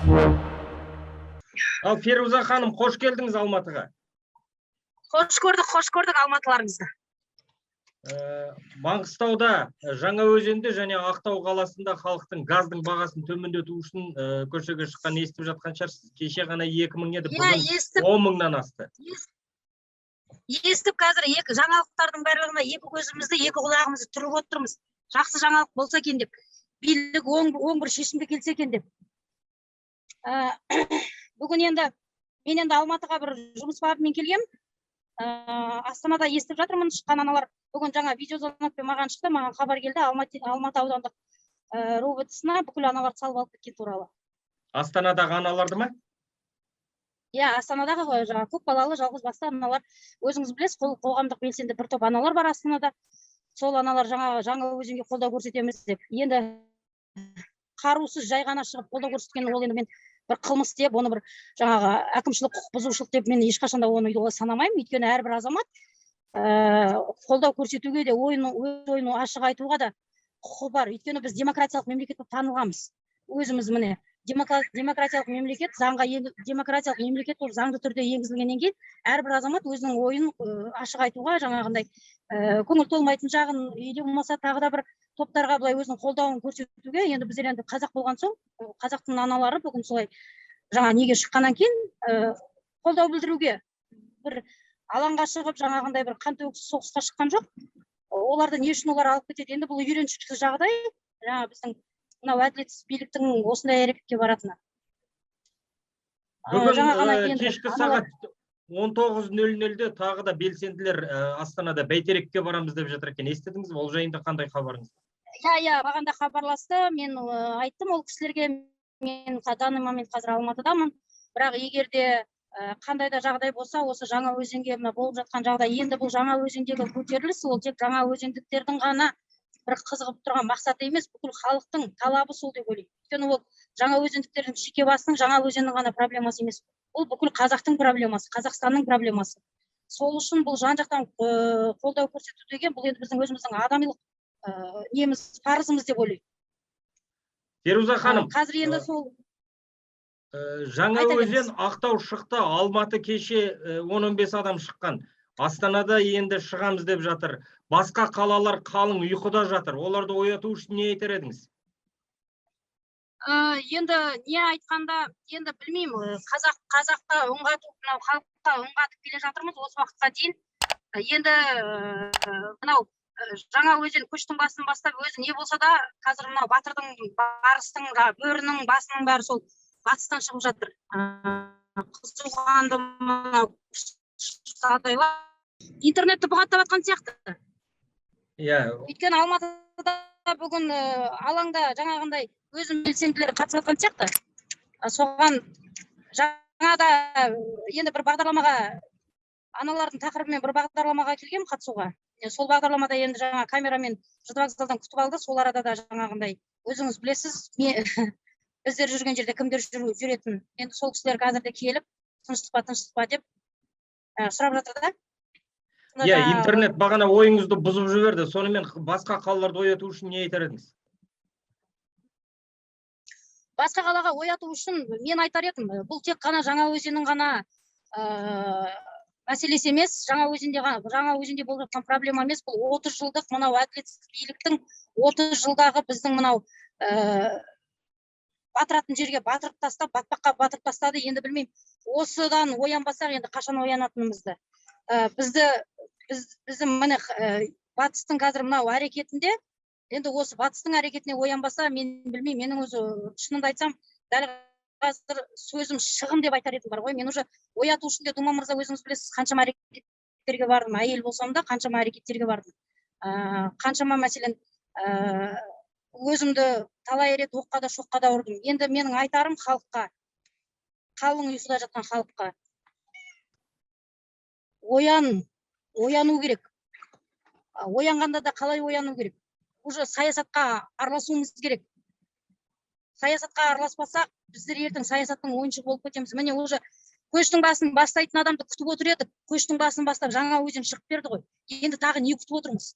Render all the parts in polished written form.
Ал Феруза ханым, қош келдіңіз Алматыға. Қош көрдік алматыларыңызды. Маңғыстауда, Жаңаөзенде және Ақтау қаласында халықтың газдың бағасын төмендету үшін көшеге шыққан естіп жатқан шығарсыз. Кеше ғана 2000 еді, бүгін 10 мыңнан асты. Естіп, қазір жаңалықтардың барлығына екі көзімізді, екі құлағымызды түріп отырмыз. Жақсы жаңалық болса екен деп, билік оң бір шешімге келсе екен деп. Бүгін мен Алматыға бір жұмыс бабымен келгем. Астанада естіп жатырмын, шыққан аналар. Бүгін жаңа видеозвонокпен маған шықты, маған хабар келді, Алматы аудандық роботысына бүкіл аналарды салып алып кеткен туралы. Астанадағы аналарды ма? Иә, Астанадағы көп балалы жалғыз басты аналар. Өзіңіз білесіз, қоғамдық белсенді бір топ аналар бар Астанада. Сол аналар Жаңаөзенге қолдау көрсетеміз деп. Енді қарусыз жай ғана шығып қолдау көрсеткен ол енді мен бір қылмыс деп, оны бір жаңағы әкімшілік құқық бұзушылық деп мен ешқашанда оны санамаймын. Өйткені әрбір азамат қолдау көрсетуге де, ойын ашық айтуға да құқы бар. Өйткені біз демократиялық мемлекет болып танылғанбыз. Өзіміз міне демократиялық мемлекет, демократиялық мемлекет болып заңды түрде енгізілгеннен кейін әрбір азамат өзінің ойын ашық айтуға, жаңағындай көңіл толмайтын жағын или болмаса тағы да бір топтарға былай өзінің қолдауын көрсетуге, енді біздер енді қазақ болған соң, қазақтың аналары бүгін солай жаңа неге шыққаннан кейін қолдау білдіруге бір алаңға шығып, жаңағындай бір қан төгіс соғысқа шыққан жоқ. Оларды не үшін олар алып кетеді? Енді бұл үйреншіксіз жағдай, жаңа біздің мынау әділетсіз биліктің осындай әрекетке баратыны. Бүгін кешкі сағат 19:00-де тағы да белсенділер Астанада бәйтерекке барамыз деп жатыр екен. Естідіңіз бе? Ол жайында қандай хабарыңыз? Иә, маған да хабарласты. Мен айттым ол кісілерге, мен данный момент қазір Алматыдамын. Бірақ егер де қандай да жағдай болса, осы Жаңаөзенге болып жатқан жағдай, енді бұл Жаңаөзендегі көтеріліс, ол тек жаңаөзендіктердің ғана бір қызығып тұрған мақсаты емес, бүкіл халықтың талабы сол деп ойлаймын. Өйткені ол жаңаөзендіктердің жеке басының, Жаңаөзеннің ғана проблемасы емес. Ол бүкіл қазақтың проблемасы, Қазақстанның проблемасы. Сол үшін бұл жан-жақтан қолдау көрсету деген, бұл енді біздің өзіміздің адамилық неміз, парызымыз деп ойлаймын. Феруза ханым, қазір енді сол Жаңаөзен, Ақтау шықты, Алматы кеше 10-15 адам шыққан. Астанада енді шығамыз деп жатыр. Басқа қалалар қалың ұйқыда жатыр. Оларды ояту үшін не айтар едіңіз? Енді не айтқанда, енді білмеймін, қазаққа ұңғату, халыққа ұңғатып келе жатырмыз осы уақытқа дейін. Енді мынау Жаңаөзен көштің басын бастап өзі не болса да, қазір мынау батырдың, барыстың, бөрінің басының бәрі сол батыстан шығып жатыр. Қызуқанды мынау жағдайлар интернетті бұғаттап жатқан сияқты. Өйткені Алматыда бүгін алаңда жаңағындай өзім белсенділер қатысып жатқан сияқты. Соған жаңада енді бір бағдарламаға, аналардың тақырыбымен бір бағдарламаға келгем қатысуға. Сол бағдарламада енді жаңа камерамен жыртвокзалдан күтіп алды. Сол арада да жаңағындай өзіңіз білесіз, біздер жүрген жерде кімдер жүретін. Енді сол кісілер қазірде келіп, тыныштықпа деп сұрап жатыр да. Интернет бағана ойыңызды бұзып жіберді. Сонымен басқа қалаларды ояту үшін не айтар едіңіз? Басқа қалаға ояту үшін мен айтар едім, бұл тек қана Жаңаөзеннің ғана мәселесі емес, Жаңаөзенде болып жатқан проблема емес, бұл 30 жылдық мынау әділетсіз биліктің 30 жылдағы біздің мынау батыратын жерге батырып тастап, батпаққа батырып тастады. Енді білмеймін, осыдан оянбасақ, енді қашан оянатынымызды. Біздің міне батыстың қазір мынау әрекетінде, енді осы батыстың әрекетіне оянбаса, мен білмеймін, менің өзі шынымды айтсам, дәл қазір сөзім шығын деп айтар едім бар ғой. Мен уже ояту үшін де Дума мырза өзіңіз білесіз, қаншама әрекеттерге бардым, әйел болсам да қаншама әрекеттерге бардым. Қаншама мәселен өзімді талай рет оққа да шоққа да ұрдым. Енді менің айтарым халыққа, қалың ұйқыда жатқан халыққа, ояну керек. Оянғанда да қалай ояну керек? Уже саясатқа араласуымыз керек. Саясатқа араласпасақ, біздер ертең саясаттың ойыншығы болып кетеміз. Міне уже көштің басын бастайтын адамды күтіп отыр едік. Көштің басын бастап Жаңаөзен шығып берді ғой. Енді тағы не күтіп отырмыз?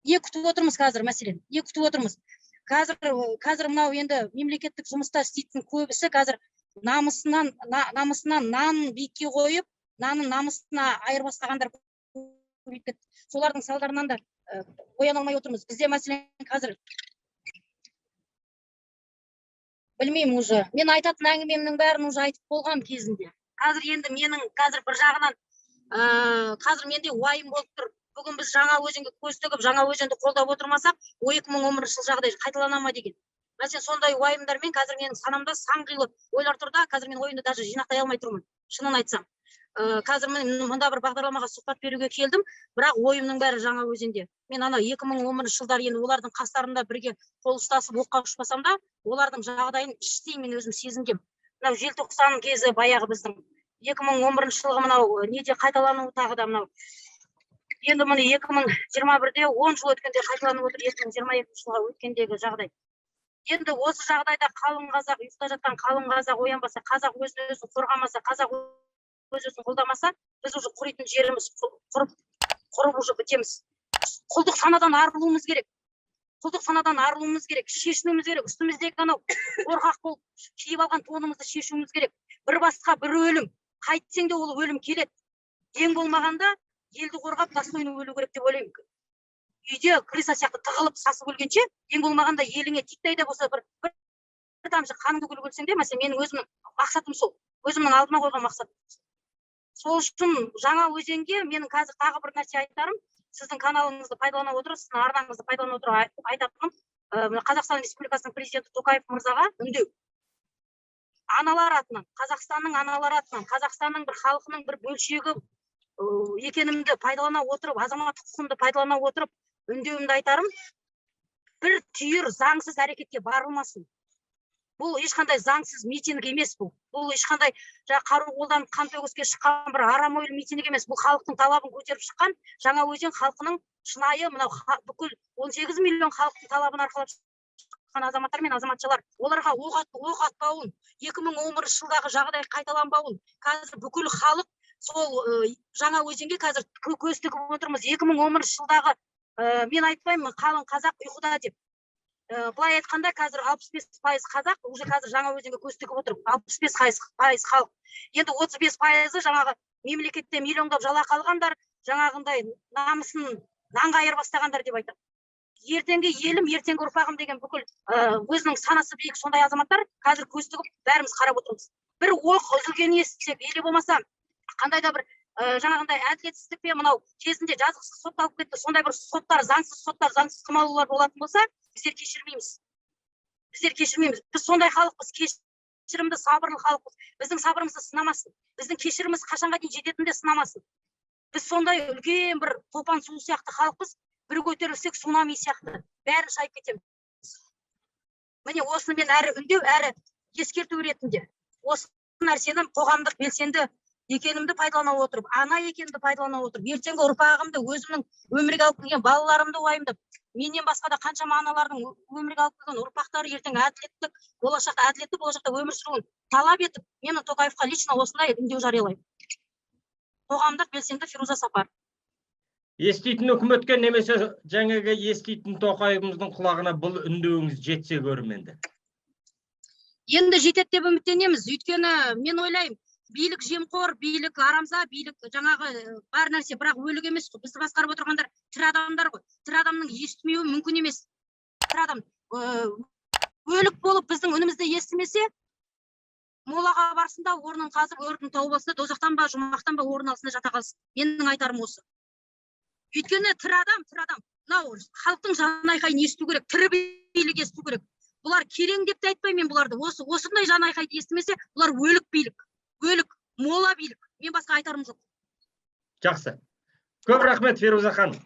Не күтіп отырмыз қазір мәселен? Не күтіп отырмыз? қазір мынау енді мемлекеттік жұмыста істейтін көбісі қазір намысынан нанын биікке қойып, нанын намысына айырбастағандар көбейіп кетті. Солардың салдарынан да ояна алмай отырмыз. Бізде мәселен қазір білмеймін уже. Мен айтатын әңгімемнің бәрін уже айтып болған кезінде. Қазір енді менің бір жағынан қазір менде уайым болып тұр. Бүгін біз жаңа өзенге көз тігіп, жаңа өзенді қолдап отырмасақ, 2011 жыл жағдай қайталана ма деген. Мәселен сондай уайымдармен қазір менің санамда сан қилы ойлар тұр да, қазір мен ойымды даже жинақтай алмай тұрмын. Шынын айтсам. Қазір мен мұнда бір бағдарламаға сұхбат беруге келдім, бірақ ойымның бәрі жаңа өзенде. Мен ана 2011 жылдар енді олардың қастарында бірге қол ұстасып оққа ұшпасам да, олардың жағдайын іштей мен өзім сезінгем. Мынау желтоқсан кезі баяғы біздің 2011 жылғы мынау неде қайталануы тағы да мынау. Енді міне 2021-де 10 жыл өткенде қайталанып отыр, 2022 жылға өткендегі жағдай. Енді осы жағдайда қалың қазақ, ұйықта жатқан қалың қазақ оянбаса, қазақ өзін қорғамаса, қазақ өзін қолдамаса, біз уже құритын жеріміз құрып уже бітеміз. Құлдық санадан арылуымыз керек. Шешінуіміз керек. Үстіміздегі анау қорқақ болып киіп алған тонымызды шешуіміз керек. Бір басқа бір өлім. Қайтсең де ол өлім келеді. Ең болмағанда елді қорғап достойны өлу керек деп ойлаймын. Үйде крыса сияқты тығылып сасып өлгенше, ең болмағанда еліңе титтей де болса бір тамшы қаныңды төгіп өлсең де, мәселен менің өзімнің мақсатым сол. Өзімнің алдыма қойған мақсатым. Сол үшін жаңа өзенге менің қазір тағы бір нәрсе айтарым. Сіздің каналыңызды пайдалана отырып, сіздің арнаңызды пайдалана отырып айтатыным, Қазақстан Республикасының президенті Токаев мырзаға үндеу. Аналар атынан, Қазақстанның аналары атынан, Қазақстанның бір халқының бір бөлшегі екенімді пайдалана отырып, азаматтық құқығымды пайдалана отырып, үндеуімді айтарым, бір түйір заңсыз әрекетке барылмасын. Бұл ешқандай заңсыз митинг емес бұл. Бұл ешқандай қару қолданып қан төгіске шыққан бір арам ойлы митинг емес. Бұл халықтың талабын көтеріп шыққан жаңа өзен халқының шынайы мынау бүкіл 18 миллион халықтың талабын арқалап шыққан азаматтар мен азаматшалар. Оларға оқ атпауын, 2011 жылдағы жағдай қайталанбауын, қазір бүкіл халық сол жаңа өзенге қазір көз тігіп отырмыз. 2011 жылдағы мен айтпаймын қалың қазақ ұйқыда деп. Былай айтқанда қазір 65% қазақ уже қазір жаңа өзенге көз тігіп отыр. 65% халық. Енді 35% жаңағы мемлекетте миллиондап жалақы алғандар, жаңағындай намысын нанға айырбастағандар деп айтады. Ертеңгі елім, ертеңгі ұрпағым деген бүкіл өзінің санасы биік сондай азаматтар қазір көз тігіп бәріміз қарап отырмыз. Бір оқ үзілгенін естісек, или болмаса қандай да бір жаңағындай әділетсіздікпен мынау кезінде жазықсыз сотталып кетті, сондай бір соттар, заңсыз қамалулар болатын болса, біздер кешірмейміз. Біз сондай халықпыз, кешірімді, сабырлы халықпыз. Біздің сабырымызды сынамасын. Біздің кешіріміз қашанға дейін жететінде сынамасын. Біз сондай үлкен бір топан су сияқты халықпыз, бір көтерілсек цунами сияқты бәрін шайып кетеміз. Міне осыны мен әрі үндеу, әрі ескерту ретінде осы нәрсені қоғамдық белсенді екенімді пайдалана отырып, ана екенімді пайдалана отырып, ертеңгі ұрпағымды, өзімнің өмірге алып келген балаларымды уайымдап, менен басқа да қаншама аналардың өмірге алып келген ұрпақтары ертең әділетті болашақта өмір сүруін талап етіп, мені Токаевқа лично осындай үндеу жариялаймын. Қоғамдық белсенді Фируза Сапар. Еститін үкіметке немесе жаңағы еститін Токаевымыздың құлағына бұл үндеуіңіз жетсе көрерменді. Енді жетеді деп үміттенеміз. Өйткені мен ойлаймын, билік жемқор, билік арамза, билік жаңағы бар нәрсе, бірақ өлік емес қой. Бізді басқарып отырғандар тірі адамдар ғой. Тірі адамның естімеуі мүмкін емес. Тірі адам өлік болып біздің үнімізді естімесе, молаға барсында орнын қазып, өртін тауып алса, дозақтан ба, жұмақтан ба орын алсында жата қалсын. Менің айтарым осы. Өйткені тірі адам, мынау халықтың жан айқайын есту керек, тірі билік есту керек. Бұлар керең деп те айтпаймын мен бұларды. Осындай жан айқайды естімесе, бұлар өлік билік. Өлік, мола билік. Мен басқа айтарым жоқ. Жақсы. Көп рахмет, Фируза ханым.